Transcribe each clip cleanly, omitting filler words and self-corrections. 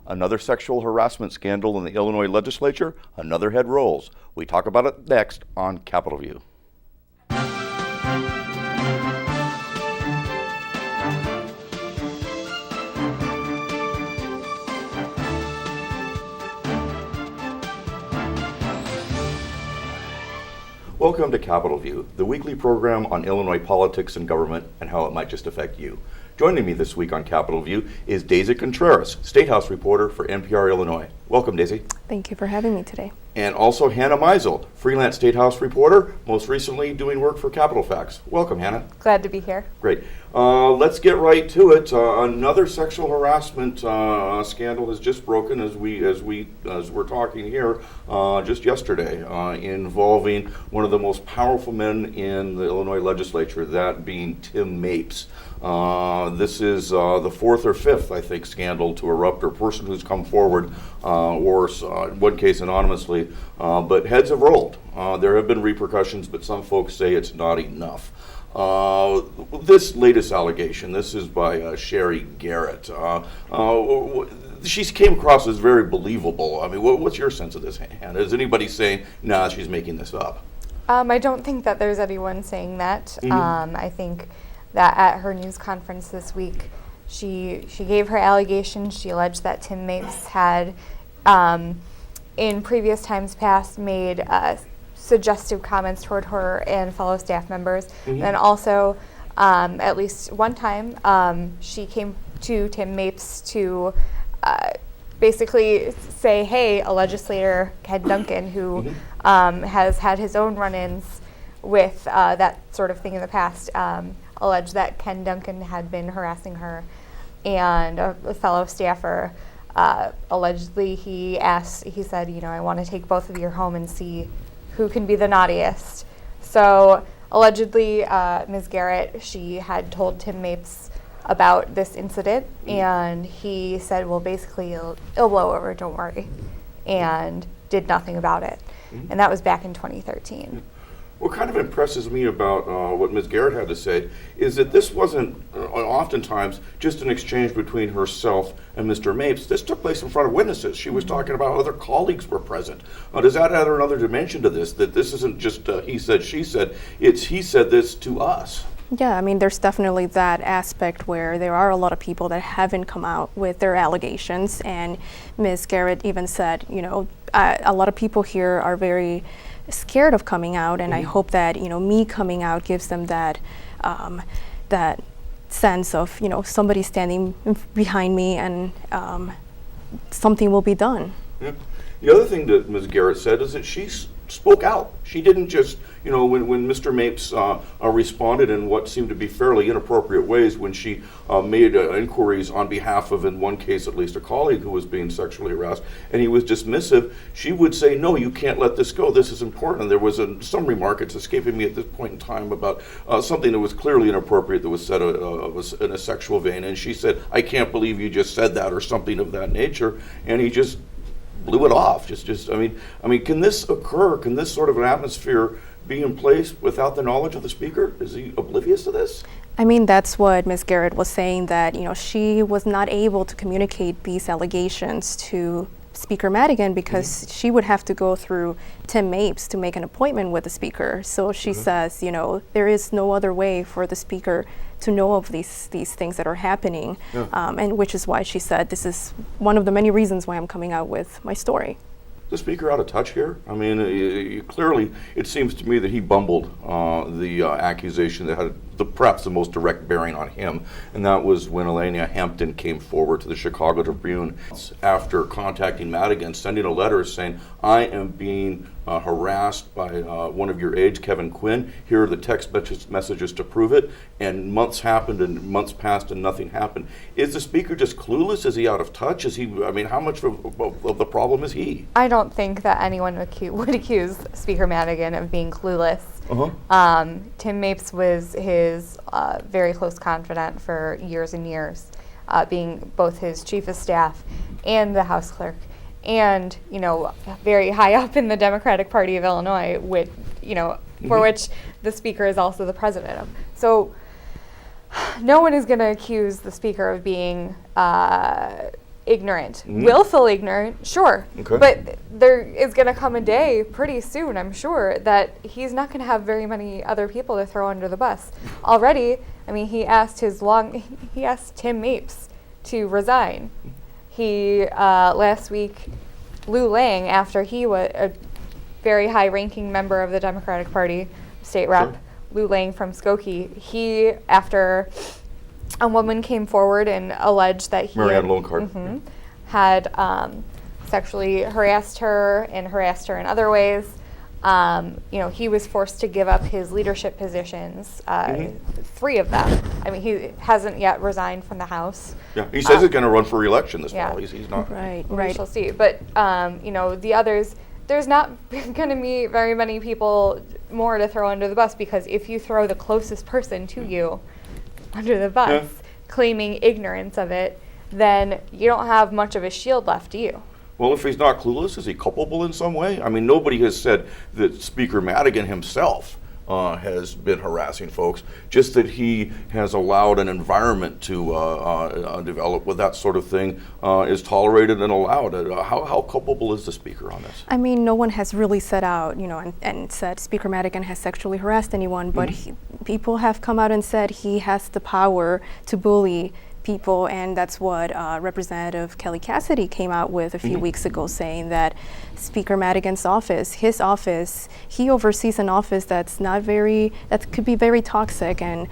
Another sexual harassment scandal in the Illinois legislature, another head rolls. We talk about it next on Capitol View. Welcome to Capitol View, the weekly program on Illinois politics and government and how it might just affect you. Joining me this week on Capitol View is Daisy Contreras, State House reporter for NPR Illinois. Welcome, Daisy. Thank you for having me today. And also Hannah Meisel, freelance State House reporter, most recently doing work for Capitol Facts. Welcome, Hannah. Glad to be here. Great. Let's get right to it. Another sexual harassment scandal has just broken as we're talking here just yesterday, involving one of the most powerful men in the Illinois legislature, that being Tim Mapes. This is the fourth or fifth, I think, scandal to erupt, or person who's come forward, or in one case anonymously, but heads have rolled. There have been repercussions, but some folks say it's not enough. This latest allegation, this is by Sherry Garrett. She came across as very believable. I mean, what's your sense of this, Hannah? Is anybody saying, nah, she's making this up? I don't think that there's anyone saying that. Mm-hmm. I think that at her news conference this week, she gave her allegations. She alleged that Tim Mapes had, in previous times past, made suggestive comments toward her and fellow staff members. Mm-hmm. And also, at least one time, she came to Tim Mapes to basically say, hey, a legislator, Ken Duncan, who mm-hmm. Has had his own run-ins with that sort of thing in the past, alleged that Ken Duncan had been harassing her, and a fellow staffer allegedly he said, you know, I want to take both of you home and see who can be the naughtiest. So allegedly, Ms. Garrett, she had told Tim Mapes about this incident, and he said, well, basically, it'll blow over, don't worry, and did nothing about it. Mm-hmm. And that was back in 2013. What kind of impresses me about what Ms. Garrett had to say is that this wasn't oftentimes just an exchange between herself and Mr. Mapes. This took place in front of witnesses. She was talking about other colleagues were present. Does that add another dimension to this, that this isn't just he said, she said, it's he said this to us? Yeah, I mean, there's definitely that aspect where there are a lot of people that haven't come out with their allegations, and Ms. Garrett even said, you know, a lot of people here are very scared of coming out, and I hope that, you know, me coming out gives them that that sense of, you know, somebody standing behind me, and something will be done. Yeah. The other thing that Ms. Garrett said is that she spoke out. She didn't just, you know, when Mr. Mapes responded in what seemed to be fairly inappropriate ways when she made inquiries on behalf of, in one case at least, a colleague who was being sexually harassed, and he was dismissive, she would say, no, you can't let this go. This is important. There was some remark, it's escaping me at this point in time, about something that was clearly inappropriate that was said was in a sexual vein, and she said, I can't believe you just said that, or something of that nature, and he just blew it off. I mean, can this occur? Can this sort of an atmosphere be in place without the knowledge of the speaker? Is he oblivious to this? I mean, that's what Ms. Garrett was saying, that, you know, she was not able to communicate these allegations to Speaker Madigan because she would have to go through Tim Mapes to make an appointment with the speaker. So she says, you know, there is no other way for the speaker to know of these things that are happening, and which is why she said this is one of the many reasons why I'm coming out with my story. The speaker out of touch here? I mean, clearly, it seems to me that he bumbled the accusation that had perhaps the most direct bearing on him, and that was when Elena Hampton came forward to the Chicago Tribune after contacting Madigan, sending a letter saying, I am being harassed by one of your aides, Kevin Quinn. Here are the text messages to prove it. And months happened and months passed and nothing happened. Is the speaker just clueless? Is he out of touch? Is he? I mean, how much of the problem is he? I don't think that anyone would accuse Speaker Madigan of being clueless. Tim Mapes was his very close confidant for years and years, being both his chief of staff and the House clerk, and, you know, very high up in the Democratic Party of Illinois, with, you know, for which the speaker is also the president of. So no one is going to accuse the speaker of being ignorant. Willful ignorant, sure. Okay. But there is going to come a day pretty soon, I'm sure, that he's not going to have very many other people to throw under the bus. Already, I mean, he asked Tim Mapes to resign. He, last week, Lou Lang, after he was a very high-ranking member of the Democratic Party, state rep, Sure. Lou Lang from Skokie, he, after a woman came forward and alleged that he Marianne Lonecart. had sexually harassed her and harassed her in other ways. He was forced to give up his leadership positions, 3 of them. I mean, he hasn't yet resigned from the House. Yeah, he says he's going to run for re-election this yeah. fall. He's not. Right, We right. shall see. But, the others, there's not going to be very many people more to throw under the bus, because if you throw the closest person to you under the bus, Yeah. claiming ignorance of it, then you don't have much of a shield left, do you? Well, if he's not clueless, is he culpable in some way? I mean, nobody has said that Speaker Madigan himself has been harassing folks, just that he has allowed an environment to develop where that sort of thing is tolerated and allowed. How culpable is the Speaker on this? I mean, no one has really set out, and said Speaker Madigan has sexually harassed anyone, but people have come out and said he has the power to bully people, and that's what Representative Kelly Cassidy came out with a few weeks ago, saying that Speaker Madigan's office, his office, he oversees an office that could be very toxic and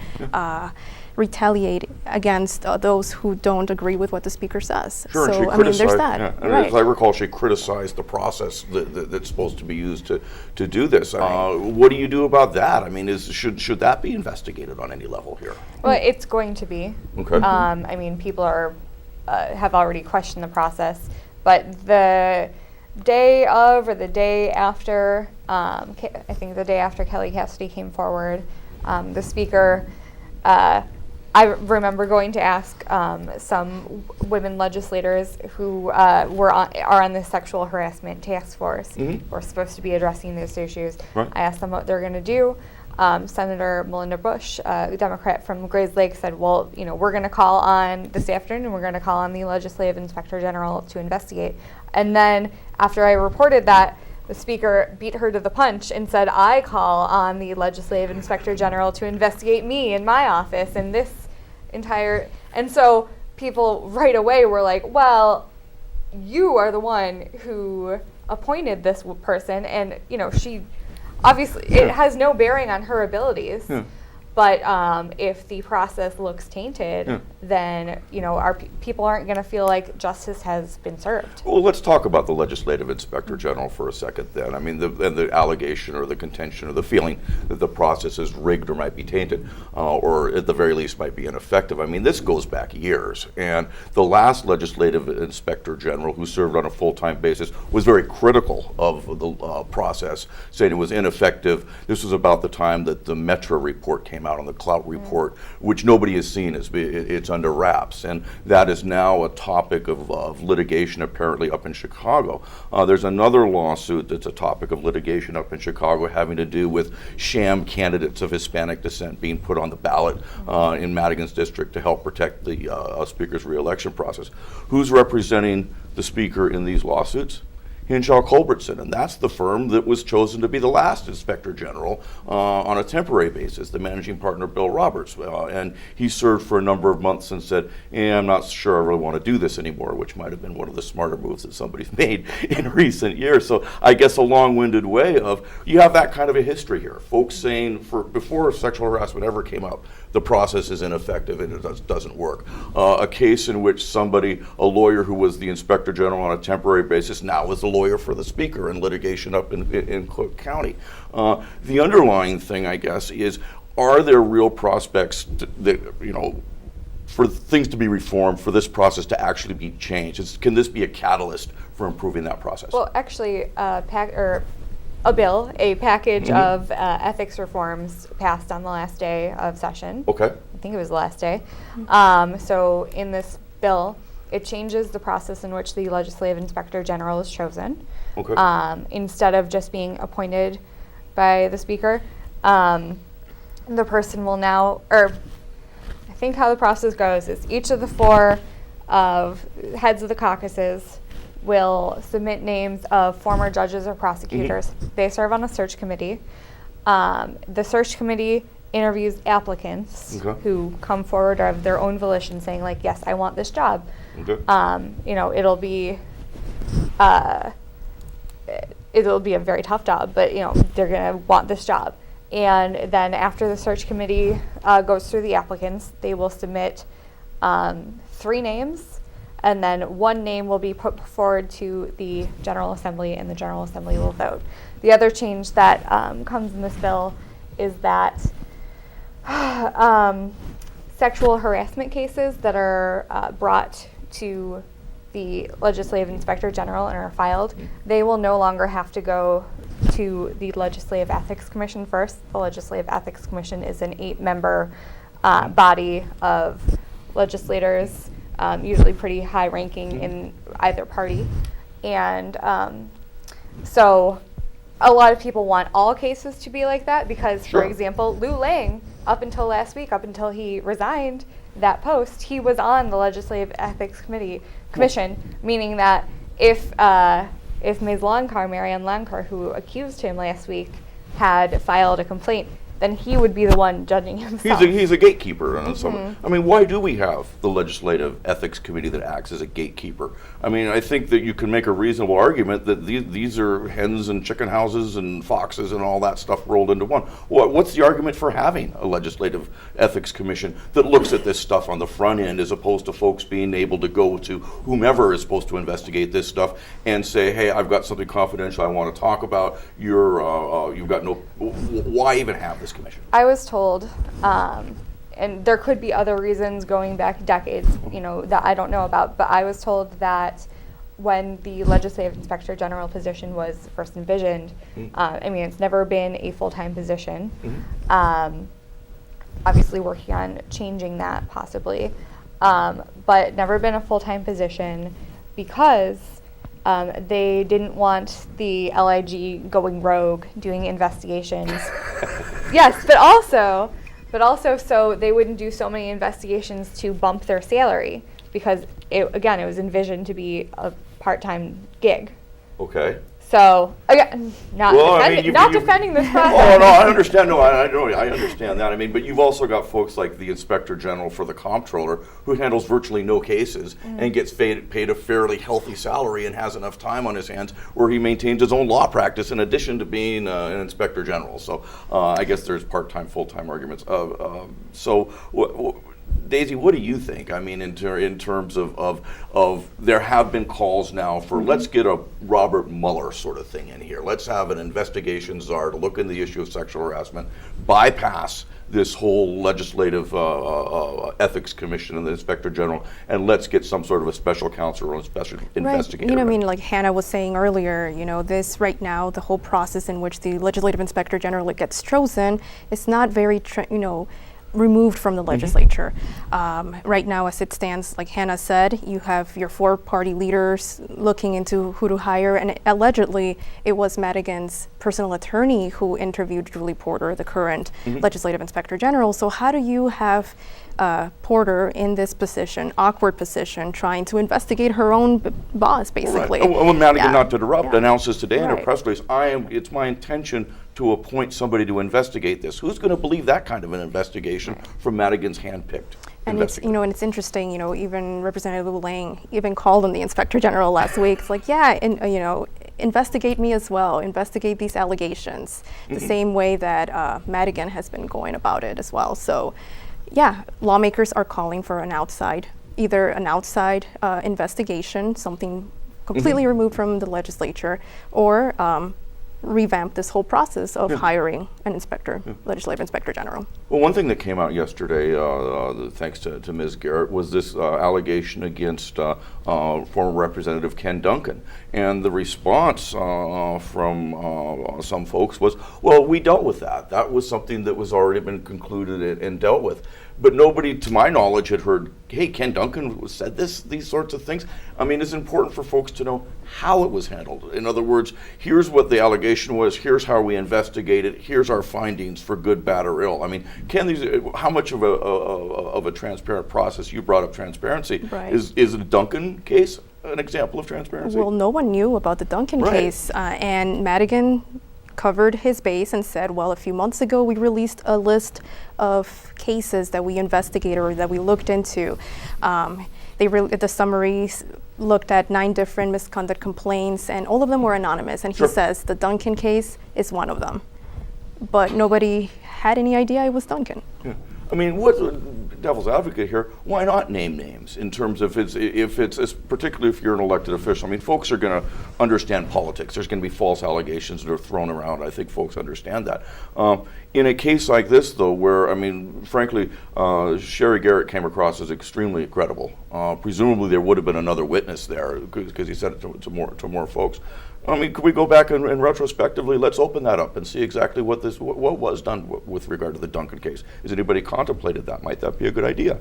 retaliate against those who don't agree with what the Speaker says. Sure, and she so, I mean, there's criticized, that. yeah, and right. as I recall, she criticized the process that's supposed to be used to do this. Right. What do you do about that? I mean, should that be investigated on any level here? Well, it's going to be. Okay. I mean, people have already questioned the process, but the day of or the day after, I think the day after Kelly Cassidy came forward, the Speaker, I remember going to ask some women legislators who are on the sexual harassment task force, who are supposed to be addressing these issues. Right. I asked them what they're going to do. Senator Melinda Bush, a Democrat from Grays Lake, said, well, we're going to call on this afternoon, we're going to call on the Legislative Inspector General to investigate. And then after I reported that, the Speaker beat her to the punch and said, I call on the Legislative Inspector General to investigate me in my office and this entire... And so people right away were like, well, you are the one who appointed this person, and, she... Obviously, it has no bearing on her abilities, but if the process looks tainted, then our people aren't going to feel like justice has been served. Well, let's talk about the Legislative Inspector General for a second then. I mean, the allegation or the contention or the feeling that the process is rigged or might be tainted, or at the very least might be ineffective. I mean, this goes back years. And the last Legislative Inspector General, who served on a full-time basis, was very critical of the process, saying it was ineffective. This was about the time that the Metro report came out on the Clout report, which nobody has seen. It's under wraps, and that is now a topic of litigation apparently up in Chicago. There's another lawsuit that's a topic of litigation up in Chicago having to do with sham candidates of Hispanic descent being put on the ballot in Madigan's district to help protect the Speaker's re-election process. Who's representing the Speaker in these lawsuits? Hinshaw Culbertson, and that's the firm that was chosen to be the last Inspector General on a temporary basis, the managing partner, Bill Roberts. And he served for a number of months and said, I'm not sure I really want to do this anymore, which might have been one of the smarter moves that somebody's made in recent years. So I guess a long-winded way of, you have that kind of a history here. Folks saying, before sexual harassment ever came up, the process is ineffective and it doesn't work. A case in which a lawyer who was the Inspector General on a temporary basis now is the lawyer for the Speaker in litigation up in Cook County. The underlying thing, I guess, is, are there real prospects for things to be reformed, for this process to actually be changed? Can this be a catalyst for improving that process? Well, actually, a package of ethics reforms passed on the last day of session. Okay. I think it was the last day. So in this bill, it changes the process in which the Legislative Inspector General is chosen. Okay. Instead of just being appointed by the Speaker, the person will now, or I think how the process goes is each of the 4 of heads of the caucuses will submit names of former judges or prosecutors. They serve on a search committee. The search committee interviews applicants who come forward of their own volition saying, like, yes, I want this job. It'll be a very tough job, but they're gonna want this job. And then after the search committee goes through the applicants, they will submit 3 names, and then 1 name will be put forward to the General Assembly, and the General Assembly will vote. The other change that comes in this bill is that sexual harassment cases that are brought to the Legislative Inspector General and are filed, they will no longer have to go to the Legislative Ethics Commission first. The Legislative Ethics Commission is an 8-member body of legislators, usually pretty high-ranking in either party. And so a lot of people want all cases to be like that because, for example, Lou Lang, up until last week, up until he resigned that post, he was on the Legislative Ethics Commission, meaning that if Ms. Longcar, Marianne Longcar, who accused him last week, had filed a complaint, then he would be the one judging himself. He's a gatekeeper. I mean, why do we have the Legislative Ethics Committee that acts as a gatekeeper? I mean, I think that you can make a reasonable argument that these are hens and chicken houses and foxes and all that stuff rolled into one. What's the argument for having a Legislative Ethics Commission that looks at this stuff on the front end as opposed to folks being able to go to whomever is supposed to investigate this stuff and say, hey, I've got something confidential I want to talk about. You've got no. Why even have this commission? I was told, and there could be other reasons going back decades, that I don't know about, but I was told that when the Legislative Inspector General position was first envisioned, it's never been a full-time position. Obviously working on changing that possibly, but never been a full-time position because they didn't want the LIG going rogue, doing investigations. Yes, but also so they wouldn't do so many investigations to bump their salary because it was envisioned to be a part-time gig. Okay. So again, not defending this process. Oh no, I understand. No, I understand that. I mean, but you've also got folks like the Inspector General for the Comptroller, who handles virtually no cases and gets paid a fairly healthy salary and has enough time on his hands where he maintains his own law practice in addition to being an Inspector General. So I guess there's part-time, full-time arguments. Daisy, what do you think? I mean, in terms of there have been calls now for let's get a Robert Mueller sort of thing in here. Let's have an investigation czar to look into the issue of sexual harassment, bypass this whole Legislative Ethics Commission and the Inspector General, and let's get some sort of a special counsel or a special investigator. Like Hannah was saying earlier, this right now, the whole process in which the Legislative Inspector General gets chosen is not very, removed from the legislature. Right now, as it stands, like Hannah said, you have your 4 party leaders looking into who to hire, and allegedly it was Madigan's personal attorney who interviewed Julie Porter, the current Legislative Inspector General. So how do you have Porter in this awkward position, trying to investigate her own boss, basically? Right. Well, Madigan, not to interrupt, announces today in her press release, it's my intention to appoint somebody to investigate this. Who's going to believe that kind of an investigation from Madigan's hand-picked and investigator? And it's interesting, even Representative Lou Lang even called him the Inspector General last week. It's like, investigate me as well, investigate these allegations, the same way that Madigan has been going about it as well. So, lawmakers are calling for either an outside investigation, something completely removed from the legislature, or revamp this whole process of hiring an Legislative Inspector General. Well, one thing that came out yesterday, thanks to Ms. Garrett, was this allegation against former Representative Ken Duncan. And the response from some folks was, well, we dealt with that. That was something that was already been concluded and dealt with. but nobody, to my knowledge, had heard, hey, Ken Duncan said these sorts of things. I mean, it's important for folks to know how it was handled. In other words, here's what the allegation was, here's how we investigate it, here's our findings for good, bad, or ill. I mean, Ken, how much of a transparent process, you brought up transparency, Right. is the Duncan case an example of transparency? Well, no one knew about the Duncan Right. case, and Madigan covered his base and said, well, a few months ago we released a list of cases that we investigated or that we looked into. The summaries looked at 9 different misconduct complaints, and all of them were anonymous, and Sure. he says the Duncan case is one of them. But nobody had any idea it was Duncan. Yeah. I mean, what devil's advocate here? Why not name names in terms of if it's particularly if you're an elected official? I mean, folks are going to understand politics. There's going to be false allegations that are thrown around. I think folks understand that. In a case like this, though, where I mean, frankly, Sherry Garrett came across as extremely credible. Presumably, there would have been another witness there because he said it to more folks. I mean, could we go back and retrospectively, let's open that up and see exactly what was done with regard to the Duncan case. Has anybody contemplated that? Might that be a good idea?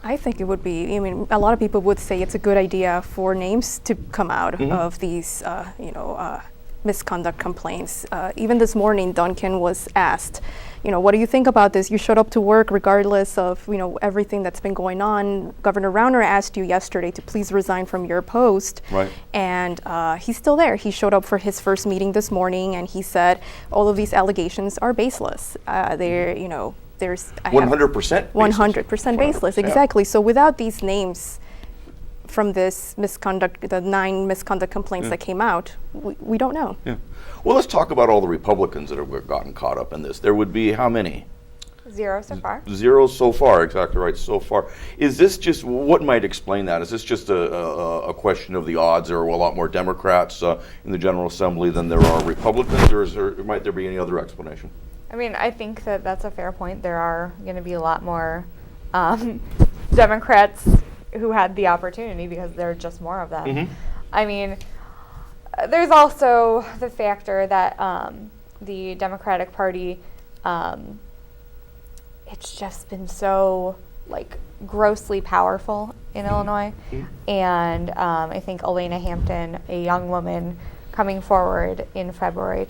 I think it would be. I mean, a lot of people would say it's a good idea for names to come out of these, misconduct complaints. Even this morning, Duncan was asked, what do you think about this? You showed up to work regardless of, everything that's been going on. Governor Rauner asked you yesterday to please resign from your post. Right. And he's still there. He showed up for his first meeting this morning, and he said all of these allegations are baseless. There's 100% 100% baseless, Yeah. exactly. So without these names from this misconduct, the 9 misconduct complaints that came out, we don't know. Yeah. Well, let's talk about all the Republicans that have gotten caught up in this. There would be how many? 0 so far. 0 so far, exactly right, so far. Is this just, what might explain that? Is this just a question of the odds? There are a lot more Democrats in the General Assembly than there are Republicans, or might there be any other explanation? I mean, I think that that's a fair point. There are going to be a lot more Democrats who had the opportunity because there are just more of them. Mm-hmm. I mean, there's also the factor that the Democratic Party, it's just been so grossly powerful in Illinois. Mm-hmm. And I think Elena Hampton, a young woman coming forward in February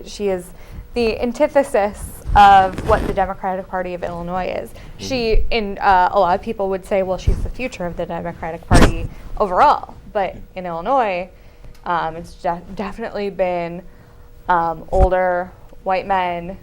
she is the antithesis of what the Democratic Party of Illinois is. Mm-hmm. A lot of people would say, well, she's the future of the Democratic Party overall. But in Illinois, it's definitely been older white men,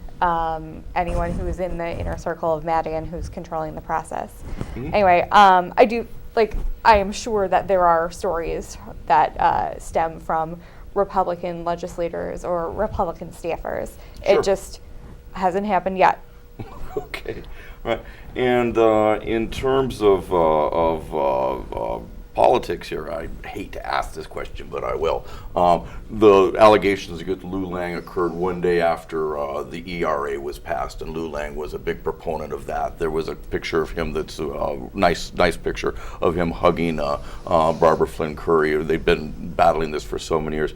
anyone who is in the inner circle of Madigan who's controlling the process. Mm-hmm. Anyway, I am sure that there are stories that stem from Republican legislators or Republican staffers. Sure. It just hasn't happened yet. Okay, right. And in terms of politics here, I hate to ask this question, but I will. The allegations against Lou Lang occurred one day after the ERA was passed, and Lou Lang was a big proponent of that. There was a picture of him that's a nice picture of him hugging Barbara Flynn Curry. They've been battling this for so many years.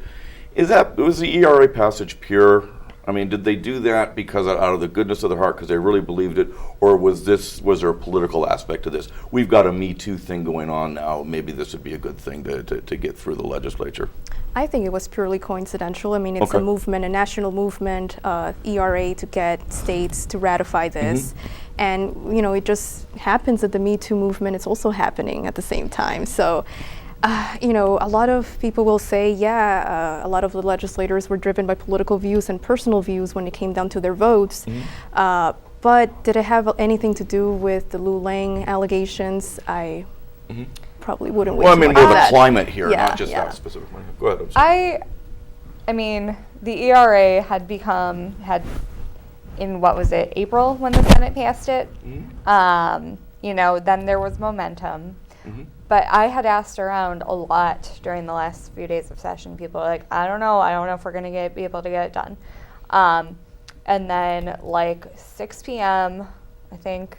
Was the ERA passage pure? I mean, did they do that because out of the goodness of their heart, because they really believed it, or was there a political aspect to this? We've got a Me Too thing going on now. Maybe this would be a good thing to get through the legislature. I think it was purely coincidental. I mean, it's Okay. a movement, a national movement, ERA, to get states to ratify this. And, it just happens that the Me Too movement is also happening at the same time. So, a lot of people will say, a lot of the legislators were driven by political views and personal views when it came down to their votes. But did it have anything to do with the Lou Lang allegations? I probably wouldn't. Well, I mean, much more on the that. climate here, Yeah, not just yeah. that specifically. Go ahead. I'm sorry. I mean, the ERA had in what was it, April when the Senate passed it. Then there was momentum. But I had asked around a lot during the last few days of session. People were like, I don't know if we're going to be able to get it done. And then 6 p.m., I think,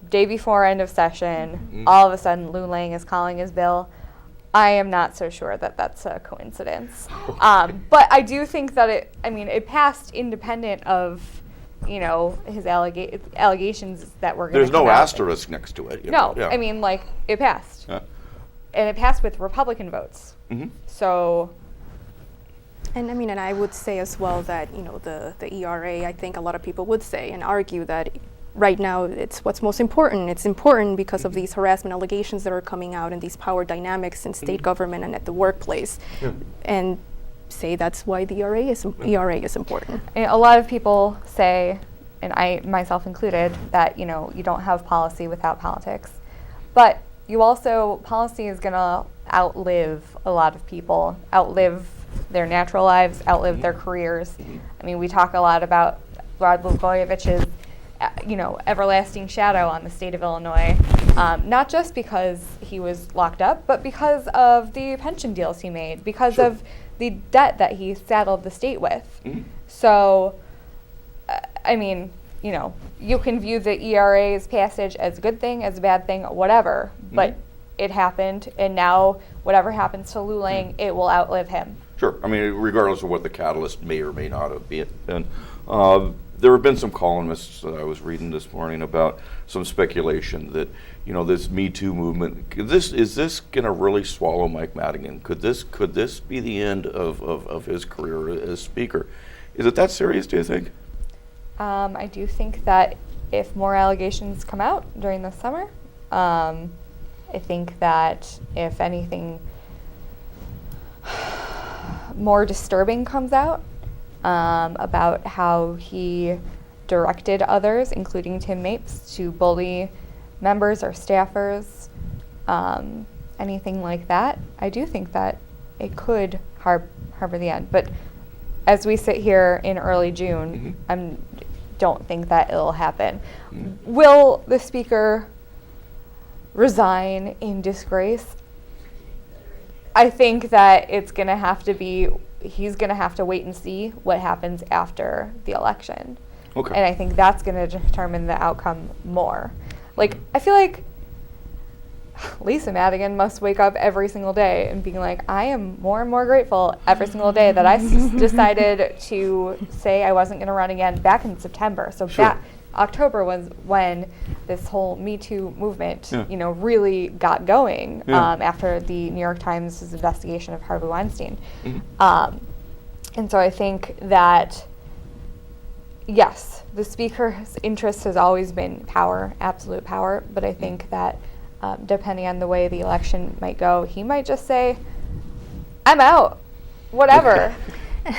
day before end of session, all of a sudden Lou Lang is calling his bill. I am not so sure that that's a coincidence. But I do think that it passed independent of his allegations that were going to There's no come out. asterisk next to it. No, Yeah. I mean, like, it passed. Yeah. And it passed with Republican votes. Mm-hmm. So, And I mean, and I would say as well that, the ERA, I think a lot of people would say and argue that right now it's what's most important. It's important because of these harassment allegations that are coming out and these power dynamics in state government and at the workplace. Yeah. And say that's why the ERA is important. and a lot of people say, and I myself included, that, you don't have policy without politics. But policy is going to outlive a lot of people, outlive their natural lives, outlive their careers. I mean, we talk a lot about Rod Blagojevich's, everlasting shadow on the state of Illinois, not just because he was locked up, but because of the pension deals he made, because Sure. of the debt that he saddled the state with. Mhm. So, I mean, you can view the ERA's passage as a good thing, as a bad thing, whatever, but it happened, and now whatever happens to Lulang, it will outlive him. Sure. I mean, regardless of what the catalyst may or may not have been. There have been some columnists that I was reading this morning about some speculation that, this Me Too movement, is this going to really swallow Mike Madigan? Could this be the end of his career as speaker? Is it that serious, do you think? I do think that if more allegations come out during the summer, I think that if anything more disturbing comes out about how he directed others, including Tim Mapes, to bully members or staffers, anything like that, I do think that it could harbor the end. But as we sit here in early June, I don't think that it'll happen. Will the speaker resign in disgrace? I think that it's going to have to be, he's going to have to wait and see what happens after the election. Okay. And I think that's going to determine the outcome more. Like, I feel like Lisa Madigan must wake up every single day and being like, I am more and more grateful every single day that I decided to say I wasn't going to run again back in September. So Sure. October was when this whole Me Too movement, Yeah. really got going Yeah. after the New York Times' investigation of Harvey Weinstein. Mhm. And so I think that, yes, the speaker's interest has always been power, absolute power, but I think that depending on the way the election might go, he might just say, I'm out, whatever.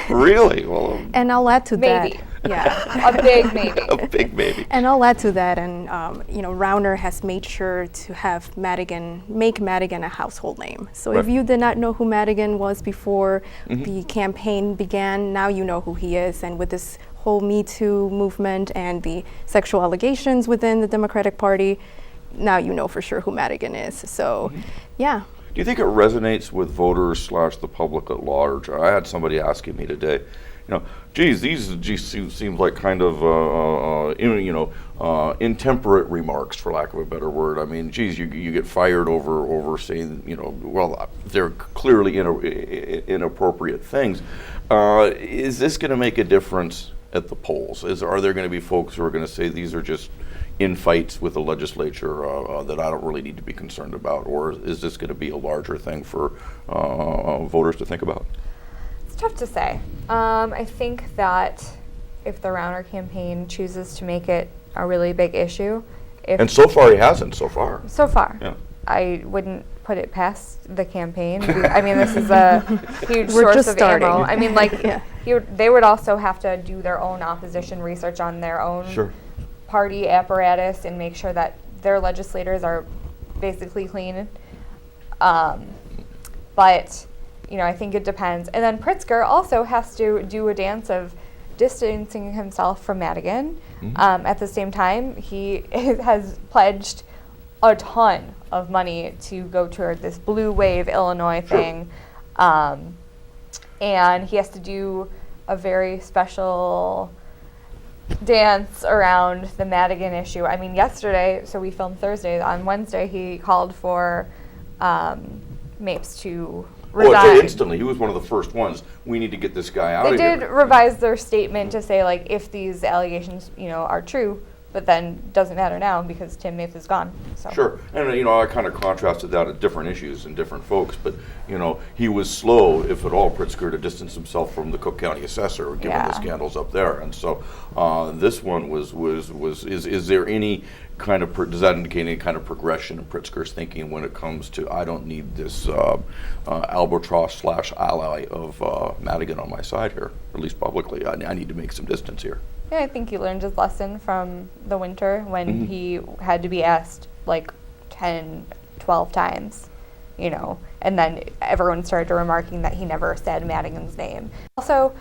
Really? Well, And I'll add to Maybe. that. Yeah. A big maybe. a big maybe. And I'll add to that, and Rauner has made sure to have make Madigan a household name. So if Right. you did not know who Madigan was before the campaign began, now you know who he is. And with this whole Me Too movement and the sexual allegations within the Democratic Party, now you know for sure who Madigan is. So, yeah. Do you think it resonates with voters / the public at large? I had somebody asking me today, these seem like kind of intemperate remarks, for lack of a better word. I mean, you get fired over saying, well, they're clearly inappropriate things. Is this going to make a difference at the polls? Are there going to be folks who are going to say these are just infights with the legislature that I don't really need to be concerned about, or is this going to be a larger thing for voters to think about? It's tough to say. I think that if the Rauner campaign chooses to make it a really big issue, And so far he hasn't, so far. So far. Yeah. I wouldn't put it past the campaign. I mean, this is a huge We're source just of starting. ammo. I mean, like, Yeah. they would also have to do their own opposition research on their own Sure. party apparatus and make sure that their legislators are basically clean. But, I think it depends. And then Pritzker also has to do a dance of distancing himself from Madigan. At the same time, he has pledged a ton of money to go toward this Blue Wave Illinois thing. And he has to do a very special dance around the Madigan issue. I mean, yesterday, so we filmed Thursday, on Wednesday he called for Mapes to Oh, instantly. He was one of the first ones. We need to get this guy out They of here. did revise their statement to say, like, if these allegations, are true, but then doesn't matter now because Tim Mapes is gone. So. Sure, and I kind of contrasted that at different issues and different folks, but he was slow, if at all, Pritzker, to distance himself from the Cook County assessor, given the scandals up there, and so this one was. Is there any kind of does that indicate any kind of progression in Pritzker's thinking when it comes to I don't need this albatross / ally of Madigan on my side here, at least publicly. I need to make some distance here. Yeah, I think he learned his lesson from the winter when he had to be asked like 10, 12 times, and then everyone started remarking that he never said Madigan's name. Also,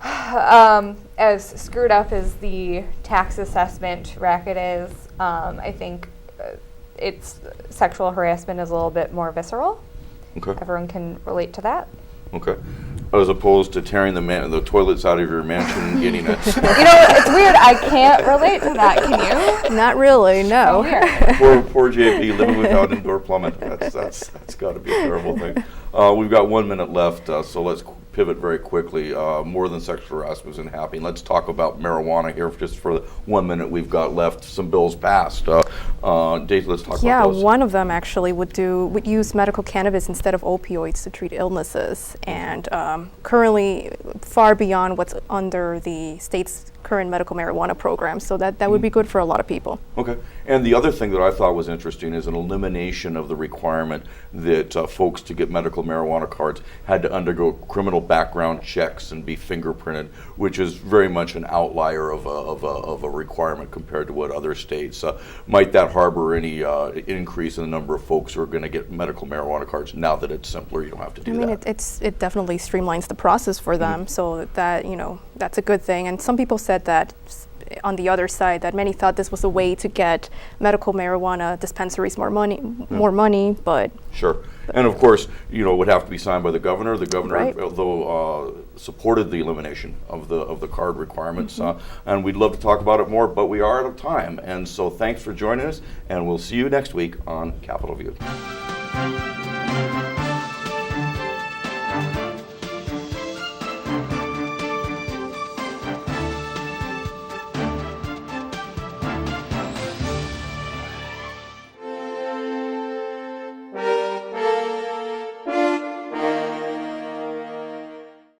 as screwed up as the tax assessment racket is, I think it's sexual harassment is a little bit more visceral. Okay. Everyone can relate to that. Okay. As opposed to tearing the toilets out of your mansion and getting it. It's weird. I can't relate to that. Can you? Not really, no. Poor JP living without indoor plumbing. That's got to be a terrible thing. We've got 1 minute left, so let's pivot very quickly. More than sexual harassment isn't happening. Let's talk about marijuana here just for the 1 minute we've got left. Some bills passed. Daisy, let's talk about those. Yeah, one of them actually would use medical cannabis instead of opioids to treat illnesses, and currently far beyond what's under the state's current medical marijuana program. So that would be good for a lot of people. Okay. And the other thing that I thought was interesting is an elimination of the requirement that folks to get medical marijuana cards had to undergo criminal background checks and be fingerprinted, which is very much an outlier of a requirement compared to what other states. Might that harbor any increase in the number of folks who are going to get medical marijuana cards now that it's simpler? You don't have to do that. It definitely streamlines the process for them, so that that's a good thing. And some people said that on the other side, that many thought this was a way to get medical marijuana dispensaries more money, but sure. And of course, it would have to be signed by the governor. The governor, right, although supported the elimination of the card requirements, and we'd love to talk about it more, but we are out of time. And so, thanks for joining us, and we'll see you next week on Capitol View.